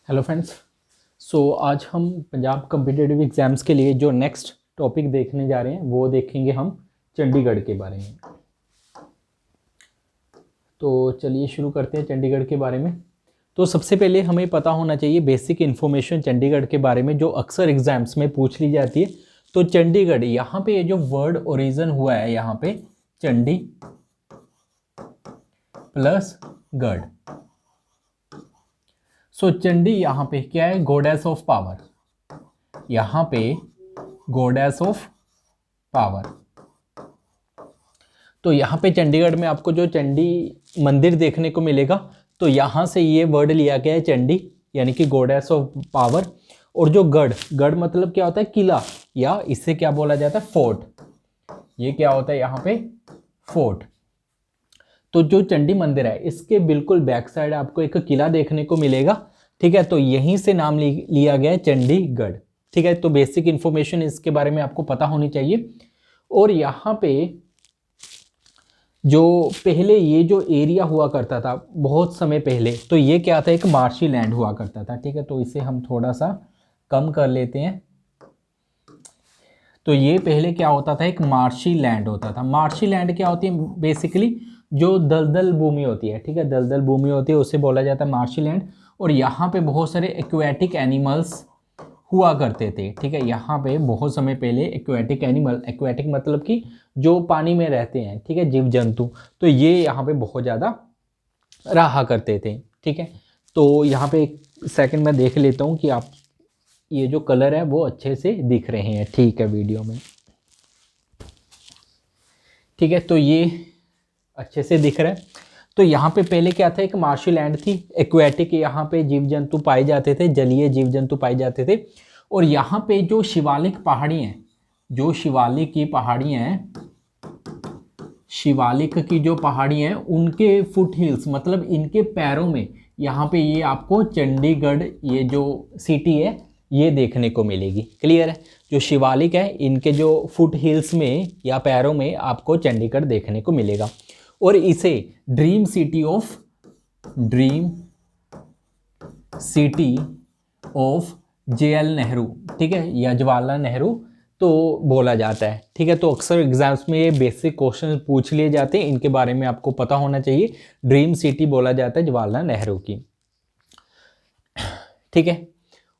Hello friends. आज हम Punjab competitive exams के लिए जो नेक्स्ट टॉपिक देखने जा रहे हैं वो देखेंगे हम चंडीगढ़ के बारे में। तो चलिए शुरू करते हैं चंडीगढ़ के बारे में। तो सबसे पहले हमें पता होना चाहिए बेसिक इन्फॉर्मेशन चंडीगढ़ के बारे में जो अक्सर एग्ज़ाम्स में पूछ ली जाती है। तो चंडीगढ़, यहाँ पे जो वर्ड ओरिजिन हुआ है यहाँ पे चंडी प्लस गढ़। चंडी यहाँ पे क्या है, गॉडेस ऑफ पावर। यहाँ पे गॉडेस ऑफ पावर। तो यहाँ पे चंडीगढ़ में आपको जो चंडी मंदिर देखने को मिलेगा, तो यहाँ से ये वर्ड लिया गया है चंडी, यानी कि गॉडेस ऑफ पावर। और जो गढ़, गढ़ मतलब क्या होता है, किला, या इससे क्या बोला जाता है, फोर्ट। ये क्या होता है यहाँ पे, फोर्ट। तो जो चंडी मंदिर है इसके बिल्कुल बैक साइड आपको एक किला देखने को मिलेगा, ठीक है। तो यहीं से नाम लिया गया है चंडीगढ़, ठीक है। तो बेसिक इन्फॉर्मेशन इसके बारे में आपको पता होनी चाहिए। और यहाँ पे जो पहले ये जो एरिया हुआ करता था बहुत समय पहले, तो ये क्या था, एक मार्शी लैंड हुआ करता था, ठीक है। तो इसे हम थोड़ा सा कम कर लेते हैं। तो ये पहले क्या होता था, एक मार्शी लैंड होता था। मार्शी लैंड क्या होती है, बेसिकली जो दलदल भूमि होती है, ठीक है, दलदल भूमि होती है, उसे बोला जाता है मार्शी लैंड। और यहाँ पे बहुत सारे एक्वेटिक एनिमल्स हुआ करते थे, ठीक है। यहाँ पे बहुत समय पहले एक्वेटिक एनिमल, एक्वेटिक मतलब कि जो पानी में रहते हैं, ठीक है, जीव जंतु, तो ये यहाँ पे बहुत ज़्यादा रहा करते थे, ठीक है। तो यहाँ पे एक सेकंड मैं देख लेता हूँ कि आप ये जो कलर है वो अच्छे से दिख रहे हैं, ठीक है, वीडियो में, ठीक है। तो ये अच्छे से दिख रहा है। तो यहाँ पे पहले क्या था, एक मार्शी लैंड थी, एक्वेटिक, यहाँ पे जीव जंतु पाए जाते थे, जलीय जीव जंतु पाए जाते थे। और यहाँ पे जो शिवालिक पहाड़ी हैं, जो शिवालिक की पहाड़ियाँ हैं, शिवालिक की जो पहाड़ी हैं उनके फुट हिल्स, मतलब इनके पैरों में यहाँ पे ये आपको चंडीगढ़, ये जो सिटी है, ये देखने को मिलेगी। क्लियर है। जो शिवालिक है इनके जो फुट हिल्स में या पैरों में आपको चंडीगढ़ देखने को मिलेगा। और इसे dream city of JL Nehru, ठीक है, या जवाहरलाल नेहरू तो बोला जाता है, ठीक है। तो अक्सर एग्जाम्स में ये बेसिक क्वेश्चन पूछ लिए जाते हैं, इनके बारे में आपको पता होना चाहिए। ड्रीम सिटी बोला जाता है जवाहरलाल नेहरू की, ठीक है।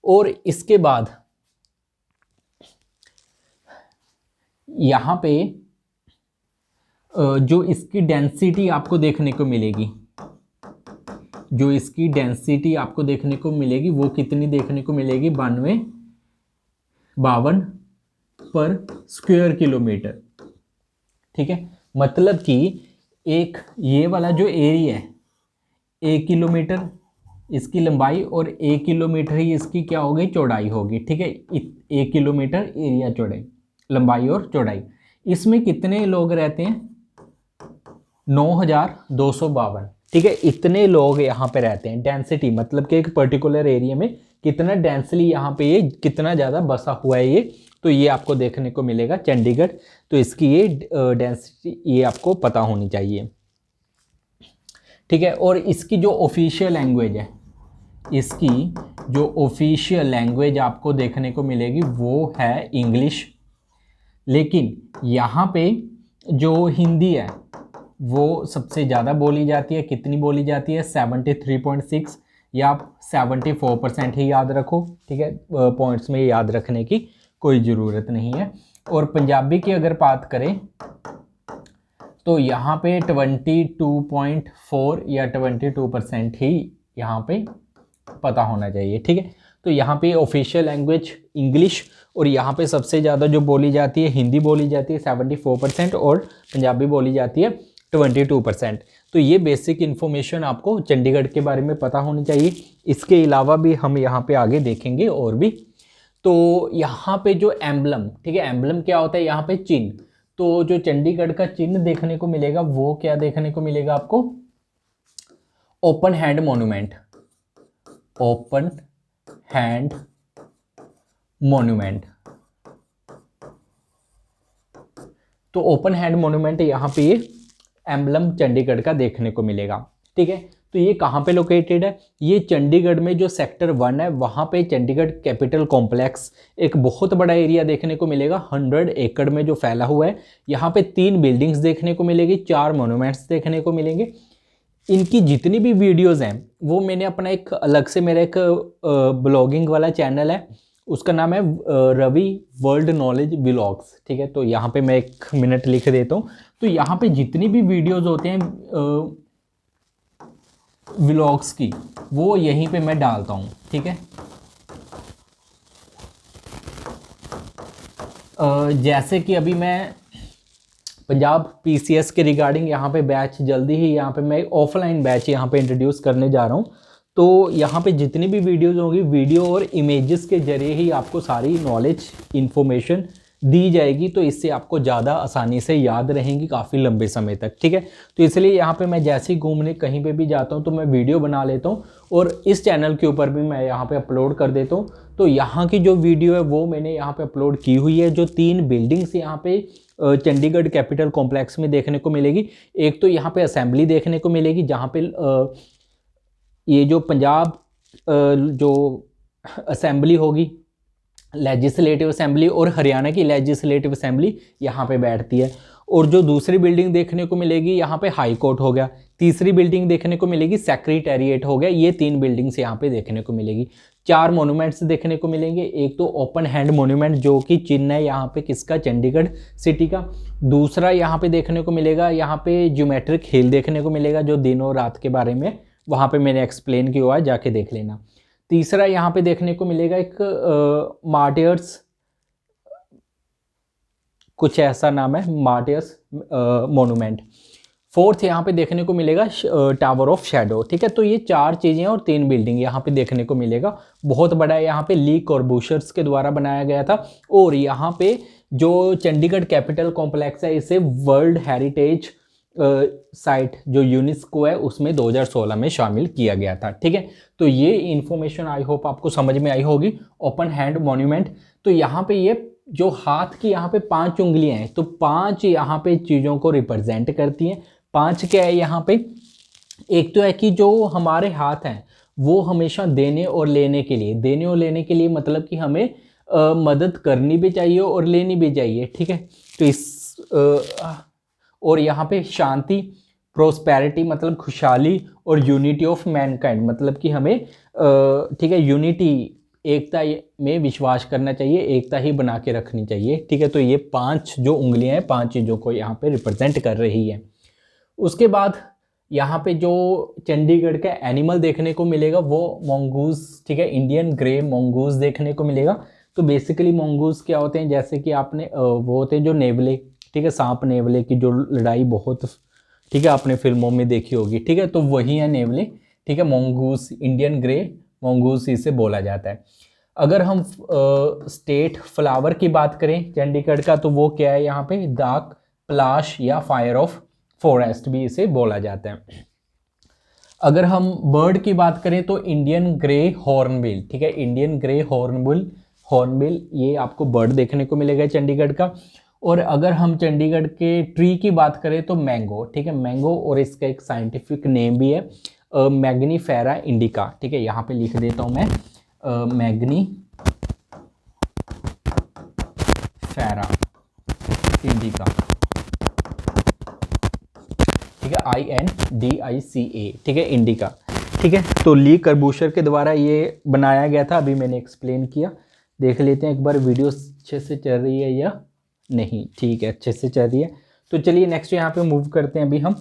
और इसके बाद यहाँ पे जो इसकी डेंसिटी आपको देखने को मिलेगी, जो इसकी डेंसिटी आपको देखने को मिलेगी वो कितनी देखने को मिलेगी, 52 पर स्क्वायर किलोमीटर, ठीक है। मतलब कि एक ये वाला जो एरिया है, 1 किलोमीटर इसकी लंबाई और 1 किलोमीटर ही इसकी क्या होगी, चौड़ाई होगी, ठीक है। 1 किलोमीटर एरिया चौड़ाई, लंबाई और चौड़ाई। इसमें कितने लोग रहते हैं, 9252, ठीक है। इतने लोग यहाँ पे रहते हैं। डेंसिटी मतलब कि एक पर्टिकुलर एरिया में कितना डेंसली यहाँ पे ये कितना ज़्यादा बसा हुआ है ये, तो ये आपको देखने को मिलेगा चंडीगढ़। तो इसकी ये डेंसिटी ये आपको पता होनी चाहिए, ठीक है। और इसकी जो ऑफिशियल लैंग्वेज है, इसकी जो ऑफिशियल लैंग्वेज आपको देखने को मिलेगी वो है इंग्लिश। लेकिन यहाँ पे जो हिंदी है वो सबसे ज़्यादा बोली जाती है। कितनी बोली जाती है, 73.6, या आप 74% ही याद रखो, ठीक है। पॉइंट्स में याद रखने की कोई ज़रूरत नहीं है। और पंजाबी की अगर बात करें तो यहाँ पे 22.4 या 22% ही यहाँ पे पता होना चाहिए, ठीक है। तो यहाँ पे ऑफिशियल लैंग्वेज इंग्लिश, और यहाँ पे सबसे ज़्यादा जो बोली जाती है हिंदी बोली जाती है 74%, और पंजाबी बोली जाती है 22%। तो ये बेसिक इन्फॉर्मेशन आपको चंडीगढ़ के बारे में पता होनी चाहिए। इसके अलावा भी हम यहाँ पे आगे देखेंगे और भी। तो यहाँ पे जो एम्बलम, ठीक है, एम्बलम क्या होता है, यहाँ पे चिन्ह। तो जो चंडीगढ़ का चिन्ह देखने को मिलेगा वो क्या देखने को मिलेगा आपको, open hand monument, open hand monument. तो ओपन हैंड मॉन्यूमेंट यहाँ पे ये एम्बलम चंडीगढ़ का देखने को मिलेगा, ठीक है। तो ये कहाँ पे लोकेटेड है? ये चंडीगढ़ में जो सेक्टर 1 है वहाँ पे चंडीगढ़ कैपिटल कॉम्प्लेक्स एक बहुत बड़ा एरिया देखने को मिलेगा, 100 एकड़ में जो फैला हुआ है। यहाँ पे 3 बिल्डिंग्स देखने को मिलेगी, 4 मोनूमेंट्स देखने को मिलेंगे। इनकी जितनी भी वीडियोस हैं वो मैंने अपना एक अलग से, मेरा एक ब्लॉगिंग वाला चैनल है, उसका नाम है रवि वर्ल्ड नॉलेज व्लॉग्स, ठीक है। तो यहाँ पे मैं 1 मिनट लिख देता हूँ। तो यहाँ पे जितनी भी वीडियोस होते हैं व्लॉग्स की, वो यहीं पे मैं डालता हूँ, ठीक है। जैसे कि अभी मैं पंजाब पीसीएस के रिगार्डिंग यहाँ पे बैच जल्दी ही, यहाँ पे मैं ऑफलाइन बैच यहाँ पे इंट्रोड्यूस करने जा रहा हूँ। तो यहाँ पे जितनी भी वीडियोस होंगी, वीडियो और इमेजेस के जरिए ही आपको सारी नॉलेज इन्फॉर्मेशन दी जाएगी, तो इससे आपको ज़्यादा आसानी से याद रहेंगी काफ़ी लंबे समय तक, ठीक है। तो इसलिए यहाँ पे मैं जैसे ही घूमने कहीं पे भी जाता हूँ तो मैं वीडियो बना लेता हूँ और इस चैनल के ऊपर भी मैं यहाँ पे अपलोड कर देता हूँ। तो यहाँ की जो वीडियो है वो मैंने यहाँ पे अपलोड की हुई है। जो 3 बिल्डिंग्स यहाँ पे चंडीगढ़ कैपिटल कॉम्प्लेक्स में देखने को मिलेगी, एक तो यहाँ पे असेंबली देखने को मिलेगी जहाँ पे ये जो पंजाब जो असेंबली होगी, लेजिस्लेटिव असेंबली, और हरियाणा की लेजिस्लेटिव असेंबली यहाँ पे बैठती है। और जो दूसरी बिल्डिंग देखने को मिलेगी यहाँ पे हाई कोर्ट हो गया, तीसरी बिल्डिंग देखने को मिलेगी सेक्रेटेरिएट हो गया। ये 3 बिल्डिंग्स यहाँ पे देखने को मिलेगी। 4 मोनूमेंट्स देखने को मिलेंगे, एक तो ओपन हैंड मोन्यूमेंट जो कि चिन्ह है यहाँ पे किसका, चंडीगढ़ सिटी का। दूसरा यहाँ पे देखने को मिलेगा, यहाँ पे ज्योमेट्रिक हिल देखने को मिलेगा जो दिन और रात के बारे में वहाँ पे मैंने एक्सप्लेन किया हुआ है, जाके देख लेना। तीसरा यहाँ पे देखने को मिलेगा एक मार्टियर्स, कुछ ऐसा नाम है, मार्टियर्स मोन्यूमेंट। फोर्थ यहाँ पे देखने को मिलेगा टावर ऑफ शैडो, ठीक है। तो ये 4 चीज़ें और 3 बिल्डिंग यहाँ पे देखने को मिलेगा। बहुत बड़ा है, यहाँ पे ली कॉर्बूशर्स के द्वारा बनाया गया था। और यहाँ पे जो चंडीगढ़ कैपिटल कॉम्प्लेक्स है इसे वर्ल्ड हेरिटेज साइट जो यूनेस्को है उसमें 2016 में शामिल किया गया था, ठीक है। तो ये इन्फॉर्मेशन आई होप आपको समझ में आई होगी। ओपन हैंड मॉन्यूमेंट, तो यहाँ पे ये जो हाथ की यहाँ पे 5 उंगलियां हैं, तो 5 यहाँ पे चीज़ों को रिप्रेजेंट करती हैं। 5 क्या है यहाँ पे? एक तो है कि जो हमारे हाथ हैं वो हमेशा देने और लेने के लिए, देने और लेने के लिए मतलब कि हमें मदद करनी भी चाहिए और लेनी भी चाहिए, ठीक है। तो इस और यहाँ पे शांति, प्रोस्पेरिटी मतलब खुशहाली, और यूनिटी ऑफ मैनकाइंड मतलब कि हमें ठीक है यूनिटी, एकता में विश्वास करना चाहिए, एकता ही बना के रखनी चाहिए, ठीक है। तो ये 5 जो उंगलियां हैं 5 चीज़ों को यहाँ पे रिप्रेजेंट कर रही है। उसके बाद यहाँ पे जो चंडीगढ़ का एनिमल देखने को मिलेगा वो मंगूस, ठीक है, इंडियन ग्रे मंगूस देखने को मिलेगा। तो बेसिकली मंगूस क्या होते हैं, जैसे कि आपने वो होते हैं जो नेवले, ठीक है, सांप नेवले की जो लड़ाई बहुत, ठीक है, आपने फिल्मों में देखी होगी, ठीक है। तो वही है नेवले, ठीक है। मंगूस, इंडियन ग्रे मंगूस इसे बोला जाता है। अगर हम स्टेट फ्लावर की बात करें चंडीगढ़ का, तो वो क्या है यहाँ पे, डार्क प्लाश या फायर ऑफ फॉरेस्ट भी इसे बोला जाता है। अगर हम बर्ड की बात करें तो इंडियन ग्रे हॉर्नबिल, ठीक है, इंडियन ग्रे हॉर्नबिल ये आपको बर्ड देखने को मिलेगा चंडीगढ़ का। और अगर हम चंडीगढ़ के ट्री की बात करें तो मैंगो, ठीक है, मैंगो, और इसका एक साइंटिफिक नेम भी है मैग्नीफेरा इंडिका, ठीक है। यहाँ पे लिख देता हूँ मैं मैग्नीफेरा इंडिका, ठीक है, INDICA, ठीक है, इंडिका, ठीक है। तो ली कर्बूशर के द्वारा ये बनाया गया था, अभी मैंने एक्सप्लेन किया। देख लेते हैं एक बार वीडियो अच्छे से चल रही है या नहीं, ठीक है, अच्छे से चल रही है। तो चलिए नेक्स्ट यहाँ पे मूव करते हैं अभी हम।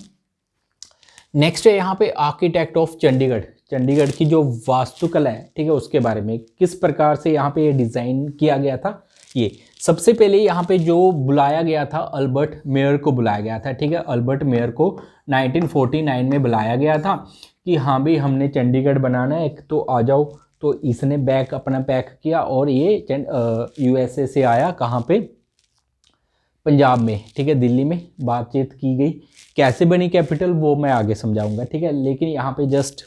नेक्स्ट है यहाँ पे आर्किटेक्ट ऑफ चंडीगढ़, चंडीगढ़ की जो वास्तुकला है, ठीक है, उसके बारे में किस प्रकार से यहाँ पे ये डिज़ाइन किया गया था। ये सबसे पहले यहाँ पे जो बुलाया गया था अल्बर्ट मेयर को बुलाया गया था, ठीक है। अल्बर्ट मेयर को 1949 में बुलाया गया था कि हाँ भाई हमने चंडीगढ़ बनाना है, एक तो आ जाओ। तो इसने बैग अपना पैक किया और ये USA से आया, कहाँ पे, पंजाब में, ठीक है, दिल्ली में। बातचीत की गई, कैसे बनी कैपिटल वो मैं आगे समझाऊंगा, ठीक है। लेकिन यहाँ पे जस्ट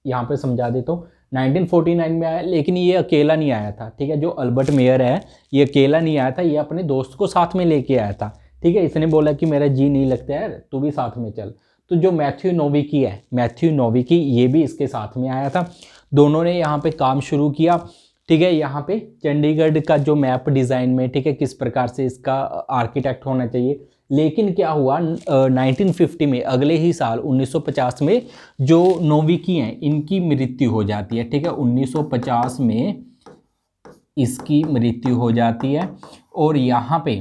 यहाँ पे समझा देता हूँ। 1949 में आया, लेकिन ये अकेला नहीं आया था, ठीक है। जो अल्बर्ट मेयर है ये अकेला नहीं आया था, ये अपने दोस्त को साथ में लेके आया था, ठीक है। इसने बोला कि मेरा जी नहीं लगता यार, तू भी साथ में चल। तो जो मैथ्यू नोविकी ये भी इसके साथ में आया था। दोनों ने यहाँ पे काम शुरू किया, ठीक है। यहाँ पे चंडीगढ़ का जो मैप डिज़ाइन में, ठीक है, किस प्रकार से इसका आर्किटेक्ट होना चाहिए। लेकिन क्या हुआ 1950 में, अगले ही साल 1950 में जो नोविकी हैं इनकी मृत्यु हो जाती है, ठीक है। 1950 में इसकी मृत्यु हो जाती है। और यहाँ पे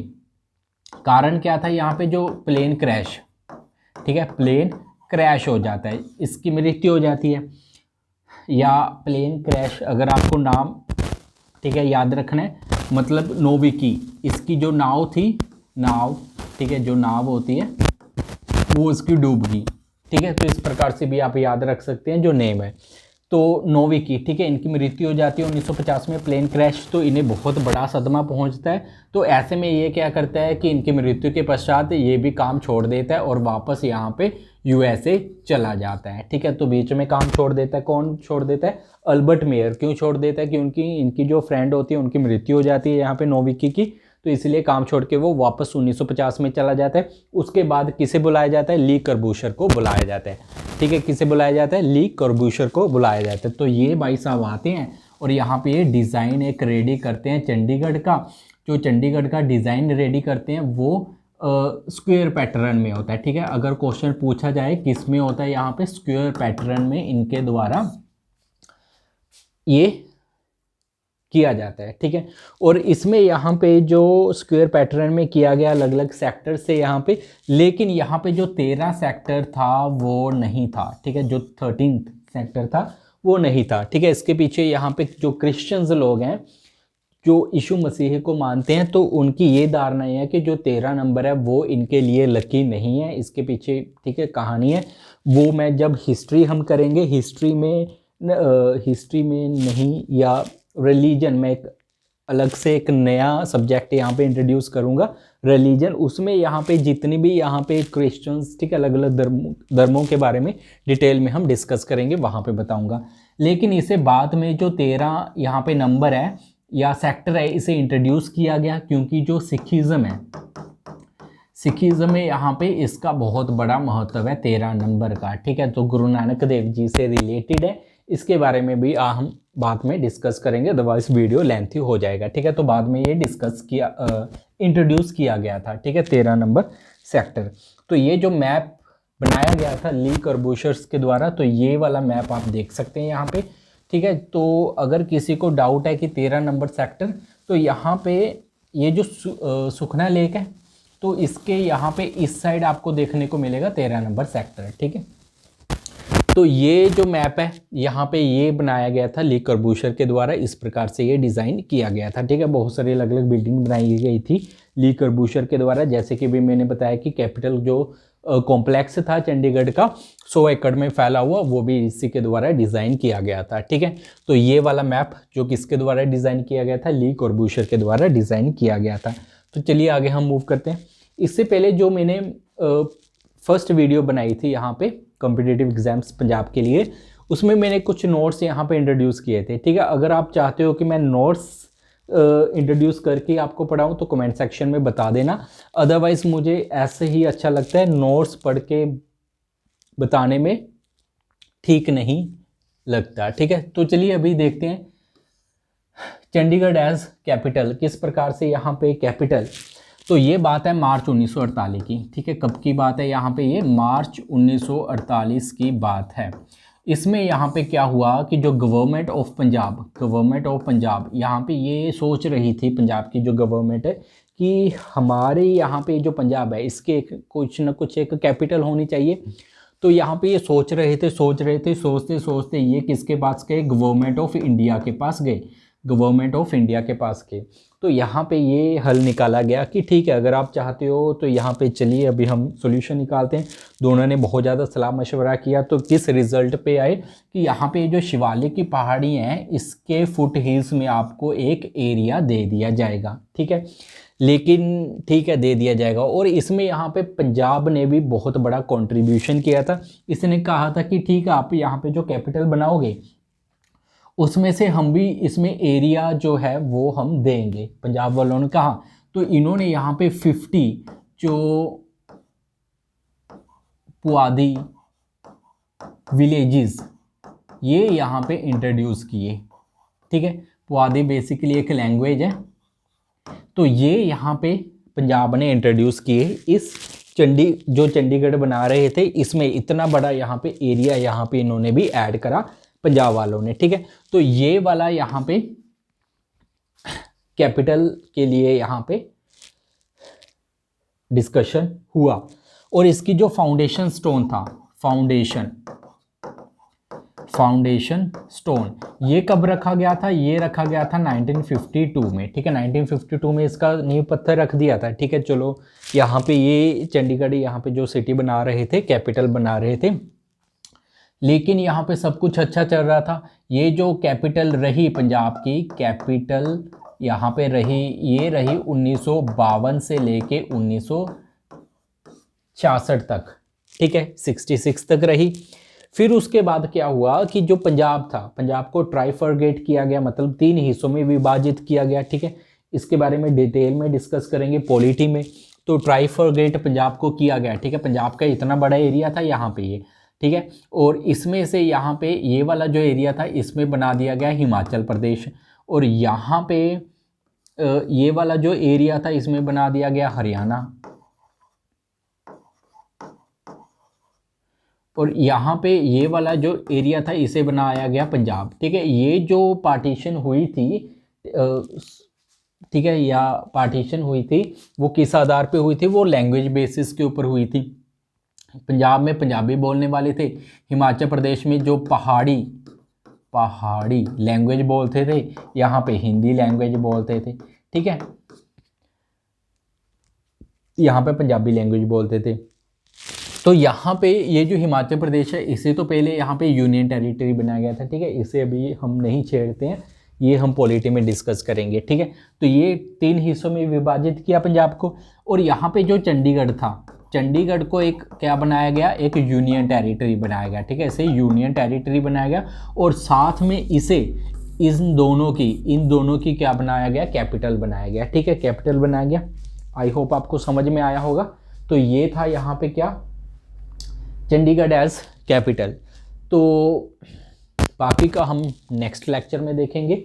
कारण क्या था, यहाँ पे जो प्लेन क्रैश, ठीक है, प्लेन क्रैश हो जाता है, इसकी मृत्यु हो जाती है। या प्लेन क्रैश, अगर आपको नाम, ठीक है, याद रखना है, मतलब नोविकी, इसकी जो नाव थी, नाव, ठीक है, जो नाव होती है वो उसकी डूब गई, ठीक है। तो इस प्रकार से भी आप याद रख सकते हैं जो नेम है। तो नोविकी, ठीक है, इनकी मृत्यु हो जाती है 1950 में, प्लेन क्रैश, तो इन्हें बहुत बड़ा सदमा पहुंचता है। तो ऐसे में ये क्या करता है कि इनकी मृत्यु के पश्चात ये भी काम छोड़ देता है और वापस यहाँ पे यूएसए चला जाता है, ठीक है। तो बीच में काम छोड़ देता है, कौन छोड़ देता है, अल्बर्ट मेयर। क्यों छोड़ देता है, क्योंकि इनकी जो फ्रेंड होती है उनकी मृत्यु हो जाती है यहाँ पे नोविकी की, तो इसलिए काम छोड़ के वो वापस 1950 में चला जाता है। उसके बाद किसे बुलाया जाता है, ली कर्बूशर को बुलाया जाता है, ठीक है। किसे बुलाया जाता है, ली कर्बूशर को बुलाया जाता है। तो ये भाई साहब आते हैं और यहाँ पे ये डिज़ाइन एक रेडी करते हैं चंडीगढ़ का। जो चंडीगढ़ का डिज़ाइन रेडी करते हैं वो स्क्वायर पैटर्न में होता है, ठीक है। अगर क्वेश्चन पूछा जाए किस में होता है, यहाँ पे स्क्वायर पैटर्न में इनके द्वारा ये किया जाता है, ठीक है। और इसमें यहाँ पे जो स्क्वायर पैटर्न में किया गया अलग अलग सेक्टर से यहाँ पे, लेकिन यहाँ पे जो 13 सेक्टर था वो नहीं था, ठीक है। जो 13th सेक्टर था वो नहीं था, ठीक है। इसके पीछे यहाँ पे जो क्रिश्चियंस लोग हैं जो यीशु मसीह को मानते हैं, तो उनकी ये धारणा है कि जो 13 नंबर है वो इनके लिए लकी नहीं है। इसके पीछे, ठीक है, कहानी है, वो मैं जब हिस्ट्री हम करेंगे, हिस्ट्री में नहीं, या रिलीजन में एक अलग से एक नया सब्जेक्ट यहाँ पे इंट्रोड्यूस करूँगा, रिलीजन। उसमें यहाँ पे जितनी भी यहाँ पे क्रिश्चियंस, ठीक है, अलग अलग धर्मों के बारे में डिटेल में हम डिस्कस करेंगे, वहाँ पे बताऊँगा। लेकिन इसे बाद में जो 13 यहाँ पे नंबर है या सेक्टर है, इसे इंट्रोड्यूस किया गया क्योंकि जो सिखिज़्म है, सिखिज़्म में यहाँ पे इसका बहुत बड़ा महत्व है 13 नंबर का, ठीक है। तो गुरु नानक देव जी से रिलेटेड है, इसके बारे में भी हम बाद में डिस्कस करेंगे, अदरवाइज वीडियो लेंथी हो जाएगा, ठीक है। तो बाद में ये डिस्कस किया, इंट्रोड्यूस किया गया था, ठीक है, 13 नंबर सेक्टर। तो ये जो मैप बनाया गया था ली कर्बूशर्स के द्वारा, तो ये वाला मैप आप देख सकते हैं यहाँ पे, ठीक है। तो अगर किसी को डाउट है कि 13 नंबर सेक्टर, तो यहाँ पे ये जो सुखना लेक है, तो इसके यहाँ पे इस साइड आपको देखने को मिलेगा 13 नंबर सेक्टर, ठीक है। तो ये जो मैप है यहाँ पे ये बनाया गया था ली कर्बूशर के द्वारा, इस प्रकार से ये डिज़ाइन किया गया था, ठीक है। बहुत सारी अलग अलग बिल्डिंग बनाई गई थी ली कर्बूशर के द्वारा, जैसे कि भी मैंने बताया कि कैपिटल जो कॉम्प्लेक्स था चंडीगढ़ का 100 एकड़ में फैला हुआ, वो भी इसी के द्वारा डिज़ाइन किया गया था, ठीक है। तो ये वाला मैप जो किसके द्वारा डिज़ाइन किया गया था, ली कर्बूशर के द्वारा डिज़ाइन किया गया था। तो चलिए आगे हम मूव करते हैं। इससे पहले जो मैंने फर्स्ट वीडियो बनाई थी यहाँ पे कॉम्पिटिटिव एग्जाम्स पंजाब के लिए, उसमें मैंने कुछ नोट्स यहाँ पे इंट्रोड्यूस किए थे, ठीक है। अगर आप चाहते हो कि मैं नोट्स इंट्रोड्यूस करके आपको पढ़ाऊँ तो कमेंट सेक्शन में बता देना, अदरवाइज़ मुझे ऐसे ही अच्छा लगता है, नोट्स पढ़ के बताने में ठीक नहीं लगता, ठीक है। तो चलिए अभी देखते हैं चंडीगढ़ एज कैपिटल, किस प्रकार से यहाँ पे कैपिटल। तो ये बात है मार्च 1948 की, ठीक है। कब की बात है यहाँ पे, ये मार्च 1948 की बात है। इसमें यहाँ पे क्या हुआ कि जो गवर्नमेंट ऑफ पंजाब यहाँ पे ये सोच रही थी, पंजाब की जो गवर्नमेंट है, कि हमारे यहाँ पे जो पंजाब है इसके कुछ ना कुछ एक कैपिटल होनी चाहिए। तो यहाँ पे ये सोच रहे थे, सोचते सोचते ये किसके पास गए, गवर्नमेंट ऑफ इंडिया के पास गए, गवर्नमेंट ऑफ इंडिया के पास गए। तो यहाँ पे ये हल निकाला गया कि ठीक है, अगर आप चाहते हो तो यहाँ पे चलिए अभी हम सॉल्यूशन निकालते हैं। दोनों ने बहुत ज़्यादा सलाह मशवरा किया, तो किस रिज़ल्ट पे आए कि यहाँ पे जो शिवालिक की पहाड़ी हैं इसके फुट हिल्स में आपको एक एरिया दे दिया जाएगा, ठीक है। लेकिन ठीक है, दे दिया जाएगा। और इसमें यहाँ पे पंजाब ने भी बहुत बड़ा कंट्रीब्यूशन किया था। इसने कहा था कि ठीक है, आप यहाँ पे जो कैपिटल बनाओगे उसमें से हम भी इसमें एरिया जो है वो हम देंगे, पंजाब वालों ने कहा। तो इन्होंने यहाँ पे 50 जो पुआधी विलेजेस ये यहाँ पे इंट्रोड्यूस किए। ठीक है, पुआधी बेसिकली एक लैंग्वेज है, तो ये यहाँ पे पंजाब ने इंट्रोड्यूस किए। इस जो चंडीगढ़ बना रहे थे इसमें इतना बड़ा यहाँ पे एरिया यहाँ पे इन्होंने भी ऐड करा पंजाब वालों ने। ठीक है, तो ये वाला यहाँ पे कैपिटल के लिए यहाँ पे डिस्कशन हुआ। और इसकी जो फाउंडेशन स्टोन था, फाउंडेशन स्टोन ये कब रखा गया था? ये रखा गया था 1952 में। ठीक है, 1952 में इसका नींव पत्थर रख दिया था। ठीक है, चलो यहाँ पे ये चंडीगढ़ यहाँ पे जो सिटी बना रहे थे, कैपिटल बना रहे थे, लेकिन यहाँ पे सब कुछ अच्छा चल रहा था। ये जो कैपिटल रही पंजाब की, कैपिटल यहाँ पे रही, ये रही 1952 से लेके 1966 तक। ठीक है, 66 तक रही। फिर उसके बाद क्या हुआ कि जो पंजाब था, पंजाब को ट्राइफर्गेट किया गया, मतलब 3 हिस्सों में विभाजित किया गया। ठीक है, इसके बारे में डिटेल में डिस्कस करेंगे पॉलिटी में। तो ट्राइफर्गेट पंजाब को किया गया। ठीक है, पंजाब का इतना बड़ा एरिया था यहाँ पे ये। ठीक है, और इसमें से यहाँ पे ये वाला जो एरिया था इसमें बना दिया गया हिमाचल प्रदेश, और यहाँ पे ये वाला जो एरिया था इसमें बना दिया गया हरियाणा, और यहाँ पे ये वाला जो एरिया था इसे बनाया गया पंजाब। ठीक है, ये जो पार्टीशन हुई थी, ठीक है, या पार्टीशन हुई थी वो किस आधार पे हुई थी? वो लैंग्वेज बेसिस के ऊपर हुई थी। पंजाब में पंजाबी बोलने वाले थे, हिमाचल प्रदेश में जो पहाड़ी लैंग्वेज बोलते थे, यहाँ पे हिंदी लैंग्वेज बोलते थे। ठीक है, यहाँ पे पंजाबी लैंग्वेज बोलते थे। तो यहाँ पे ये जो हिमाचल प्रदेश है इसे तो पहले यहाँ पे यूनियन टेरिटरी बनाया गया था। ठीक है, इसे अभी हम नहीं छेड़ते हैं, ये हम पॉलिटी में डिस्कस करेंगे। ठीक है, तो ये 3 हिस्सों में विभाजित किया पंजाब को। और यहाँ पे जो चंडीगढ़ था, चंडीगढ़ को एक क्या बनाया गया? एक यूनियन टेरिटरी बनाया गया। ठीक है, इसे यूनियन टेरिटरी बनाया गया, और साथ में इसे इन दोनों की क्या बनाया गया? कैपिटल बनाया गया। ठीक है, कैपिटल बनाया गया। आई होप आपको समझ में आया होगा। तो ये था यहाँ पे क्या? Chandigarh as capital. तो बाकी का हम नेक्स्ट लेक्चर में देखेंगे।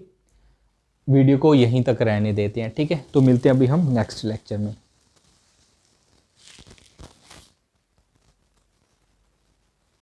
वीडियो को यहीं तक रहने देते हैं। ठीक है, तो मिलते हैं अभी हम नेक्स्ट लेक्चर में।